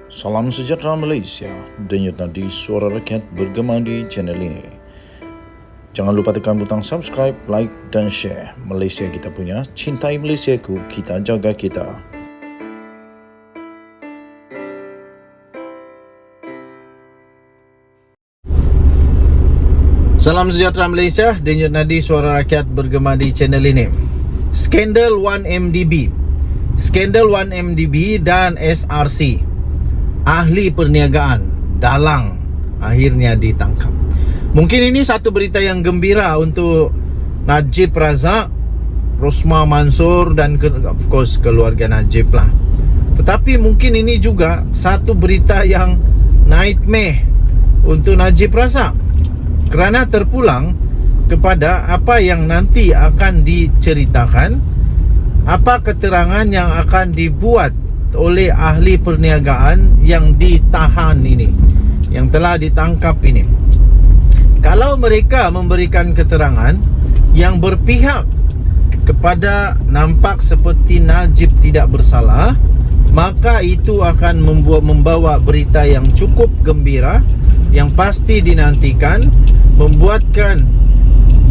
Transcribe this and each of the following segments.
Salam sejahtera Malaysia, denyut nadi suara rakyat bergema di channel ini. Jangan lupa tekan butang subscribe, like dan share. Malaysia kita punya, cintai Malaysiaku, kita jaga kita. Salam sejahtera Malaysia, denyut nadi suara rakyat bergema di channel ini. Skandal 1MDB, Skandal 1MDB dan SRC, ahli perniagaan dalang akhirnya ditangkap. Mungkin ini satu berita yang gembira untuk Najib Razak, Rosmah Mansor dan of course keluarga Najib lah. Tetapi mungkin ini juga satu berita yang nightmare untuk Najib Razak, kerana terpulang kepada apa yang nanti akan diceritakan, apa keterangan yang akan dibuat oleh ahli perniagaan yang ditahan ini, yang telah ditangkap ini. Kalau mereka memberikan keterangan yang berpihak kepada nampak seperti Najib tidak bersalah, maka itu akan membawa berita yang cukup gembira, yang pasti dinantikan, membuatkan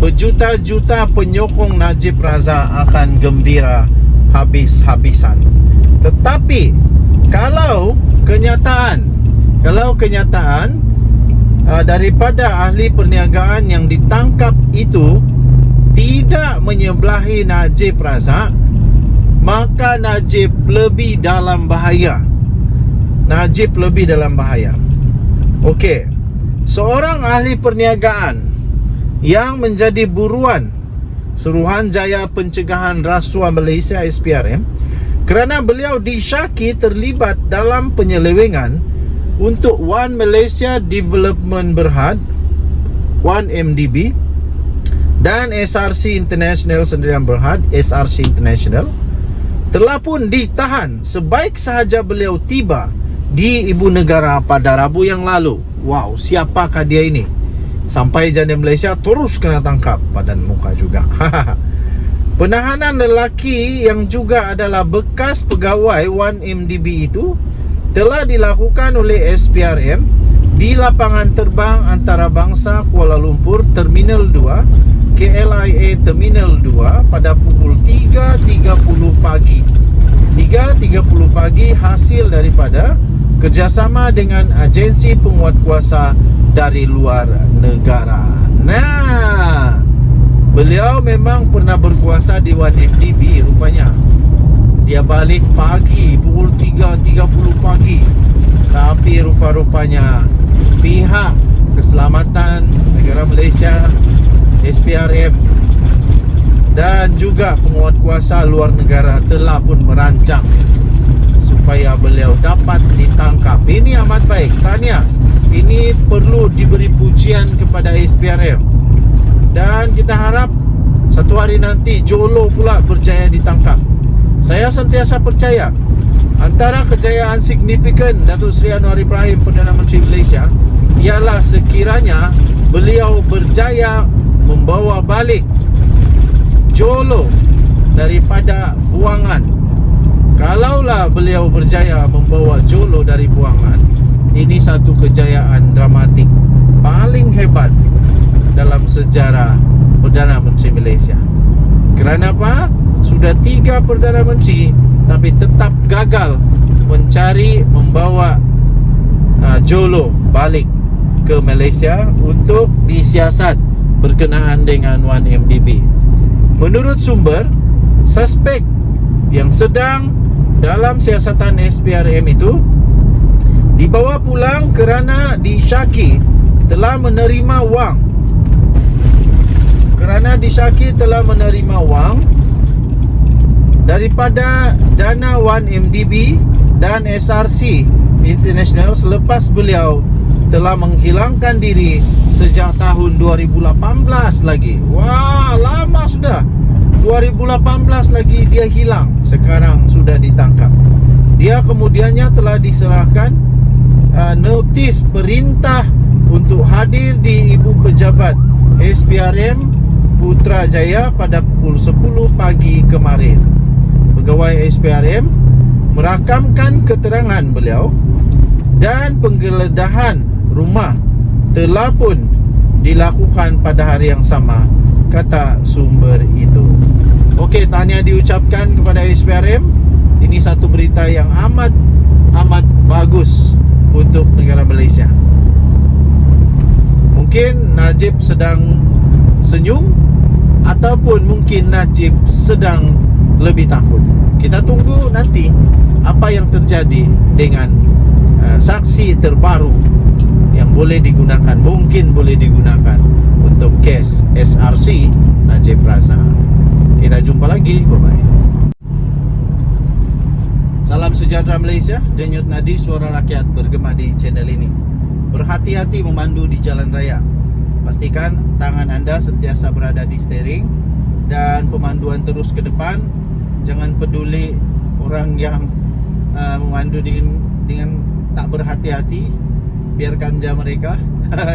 berjuta-juta penyokong Najib Razak akan gembira habis-habisan. Tetapi kalau kenyataan daripada ahli perniagaan yang ditangkap itu tidak menyebelahi Najib Razak, maka Najib lebih dalam bahaya. Najib lebih dalam bahaya. Okey, seorang ahli perniagaan yang menjadi buruan Suruhanjaya Pencegahan Rasuah Malaysia SPRM, kerana beliau disyaki terlibat dalam penyelewengan untuk One Malaysia Development Berhad, 1MDB, dan SRC International Sdn Berhad, SRC International, telah pun ditahan sebaik sahaja beliau tiba di ibu negara pada Rabu yang lalu. Wow, siapakah dia ini? Sampai janda Malaysia terus kena tangkap, padan muka juga. Penahanan lelaki yang juga adalah bekas pegawai 1MDB itu telah dilakukan oleh SPRM di lapangan terbang antarabangsa Kuala Lumpur Terminal 2, KLIA Terminal 2 pada pukul 3.30 pagi. 3.30 pagi hasil daripada kerjasama dengan agensi penguatkuasa dari luar negara. Nah, beliau memang pernah berkuasa di 1MDB rupanya. Dia balik pagi, pukul 3.30 pagi. Tapi rupa-rupanya pihak keselamatan negara Malaysia, SPRM, dan juga penguatkuasa luar negara telah pun merancang supaya beliau dapat ditangkap. Ini amat baik, tahniah. Ini perlu diberi pujian kepada SPRM. Dan kita harap satu hari nanti Jolo pula berjaya ditangkap. Saya sentiasa percaya antara kejayaan signifikan Datuk Seri Anwar Ibrahim, Perdana Menteri Malaysia, ialah sekiranya beliau berjaya membawa balik Jolo daripada buangan. Kalaulah beliau berjaya membawa Jolo dari buangan, ini satu kejayaan dramatik paling hebat dalam sejarah Perdana Menteri Malaysia. Kerana apa? Sudah 3 Perdana Menteri tapi tetap gagal membawa Jolo balik ke Malaysia untuk disiasat berkenaan dengan 1MDB. Menurut sumber, suspek yang sedang dalam siasatan SPRM itu dibawa pulang kerana disyaki telah menerima wang. Daripada dana 1MDB dan SRC International selepas beliau telah menghilangkan diri sejak tahun 2018 lagi. Wah, lama sudah. 2018 lagi dia hilang, sekarang sudah ditangkap. Dia kemudiannya telah diserahkan notis perintah untuk hadir di Ibu Pejabat SPRM Putrajaya pada pukul 10 pagi kemarin. Pegawai SPRM merakamkan keterangan beliau dan penggeledahan rumah telah pun dilakukan pada hari yang sama, kata sumber itu. Okey, tahniah diucapkan kepada SPRM. Ini satu berita yang amat bagus untuk negara Malaysia. Mungkin Najib sedang senyum, ataupun mungkin Najib sedang lebih takut. Kita tunggu nanti apa yang terjadi dengan saksi terbaru yang mungkin boleh digunakan untuk kes SRC Najib Razak. Kita jumpa lagi. Bye-bye. Salam sejahtera Malaysia. Denyut nadi suara rakyat bergema di channel ini. Berhati-hati memandu di jalan raya. Pastikan tangan anda sentiasa berada di steering dan pemanduan terus ke depan. Jangan peduli orang yang memandu dengan tak berhati-hati. Biarkan je mereka.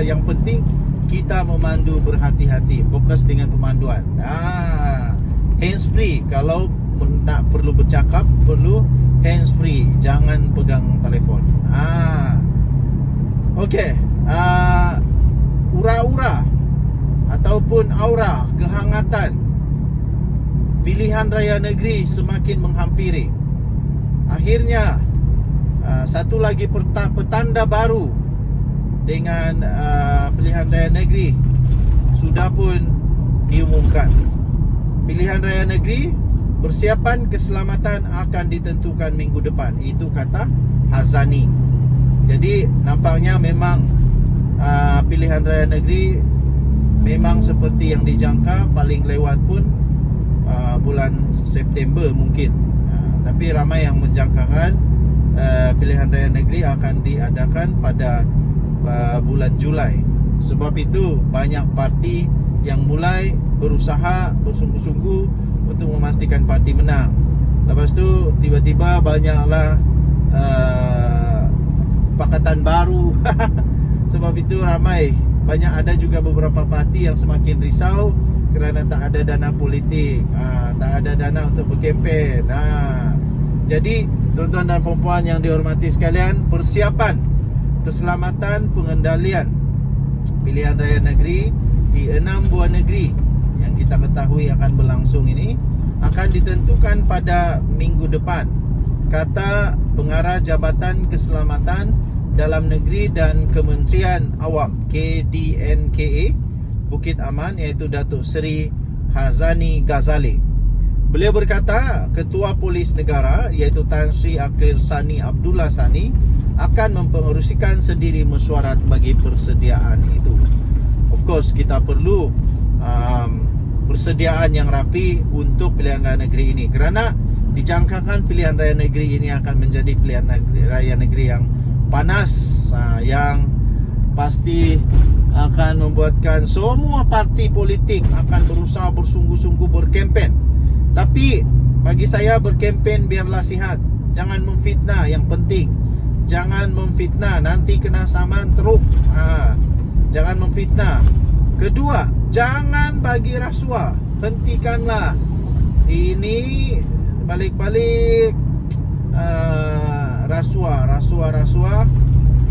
Yang penting kita memandu berhati-hati. Fokus dengan pemanduan. Hands free. Kalau tak perlu bercakap, perlu hands free. Jangan pegang telefon. Okey. Ura-ura ataupun aura kehangatan pilihan raya negeri semakin menghampiri. Akhirnya satu lagi petanda baru dengan pilihan raya negeri sudah pun diumumkan. Pilihan raya negeri, persiapan keselamatan akan ditentukan minggu depan. Itu kata Hazani. Jadi nampaknya memang pilihan raya negeri memang seperti yang dijangka, paling lewat pun bulan September mungkin. Tapi ramai yang menjangkakan pilihan raya negeri akan diadakan pada bulan Julai. Sebab itu banyak parti yang mulai berusaha bersungguh-sungguh untuk memastikan parti menang. Lepas tu tiba-tiba banyaklah pakatan baru. Sebab itu banyak ada juga beberapa parti yang semakin risau kerana tak ada dana politik, tak ada dana untuk berkempen. Jadi tuan-tuan dan puan-puan yang dihormati sekalian, persiapan keselamatan pengendalian pilihan raya negeri di 6 buah negeri yang kita ketahui akan berlangsung ini akan ditentukan pada minggu depan, kata pengarah Jabatan Keselamatan Dalam Negeri dan Kementerian Awam KDNKA Bukit Aman, iaitu Datuk Seri Hazani Ghazali. Beliau berkata Ketua Polis Negara iaitu Tan Sri Akhil Sani Abdullah Sani akan mempengerusikan sendiri mesyuarat bagi persediaan itu. Of course kita perlu persediaan yang rapi untuk pilihan raya negeri ini, kerana dijangkakan pilihan raya negeri ini akan menjadi pilihan raya negeri yang panas, yang pasti akan membuatkan semua parti politik akan berusaha bersungguh-sungguh berkempen. Tapi bagi saya, berkempen biarlah sihat, jangan memfitnah. Yang penting jangan memfitnah, nanti kena saman teruk. Jangan memfitnah. Kedua, jangan bagi rasuah. Hentikanlah. Ini balik-balik rasuah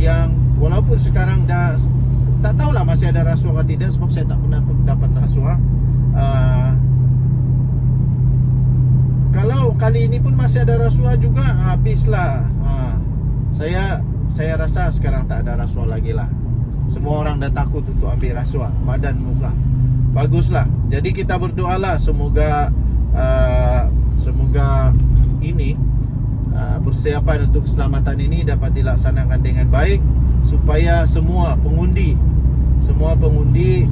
yang walaupun sekarang dah tak tahulah masih ada rasuah atau tidak, sebab saya tak pernah dapat rasuah. Kalau kali ini pun masih ada rasuah juga, habislah. Saya rasa sekarang tak ada rasuah lagi lah. Semua orang dah takut untuk ambil rasuah, badan muka. Baguslah. Jadi kita berdoalah semoga ini persiapan untuk keselamatan ini dapat dilaksanakan dengan baik, supaya semua pengundi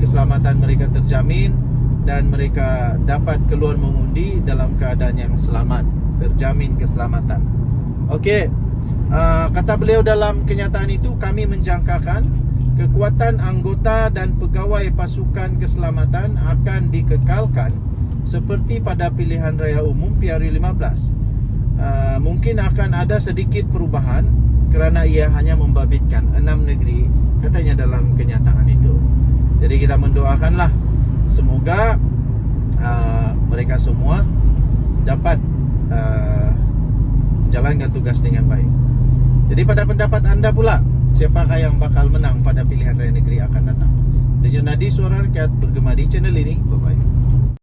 keselamatan mereka terjamin dan mereka dapat keluar mengundi dalam keadaan yang selamat, terjamin keselamatan. Okey, kata beliau dalam kenyataan itu, kami menjangkakan kekuatan anggota dan pegawai pasukan keselamatan akan dikekalkan seperti pada pilihan raya umum PRU15. Mungkin akan ada sedikit perubahan kerana ia hanya membabitkan 6 negeri, katanya dalam kenyataan itu. Jadi kita mendoakanlah semoga mereka semua dapat jalankan tugas dengan baik. Jadi pada pendapat anda pula, siapakah yang bakal menang pada pilihan raya negeri akan datang? Denyut nadi suara rakyat bergema di channel ini. Bye bye.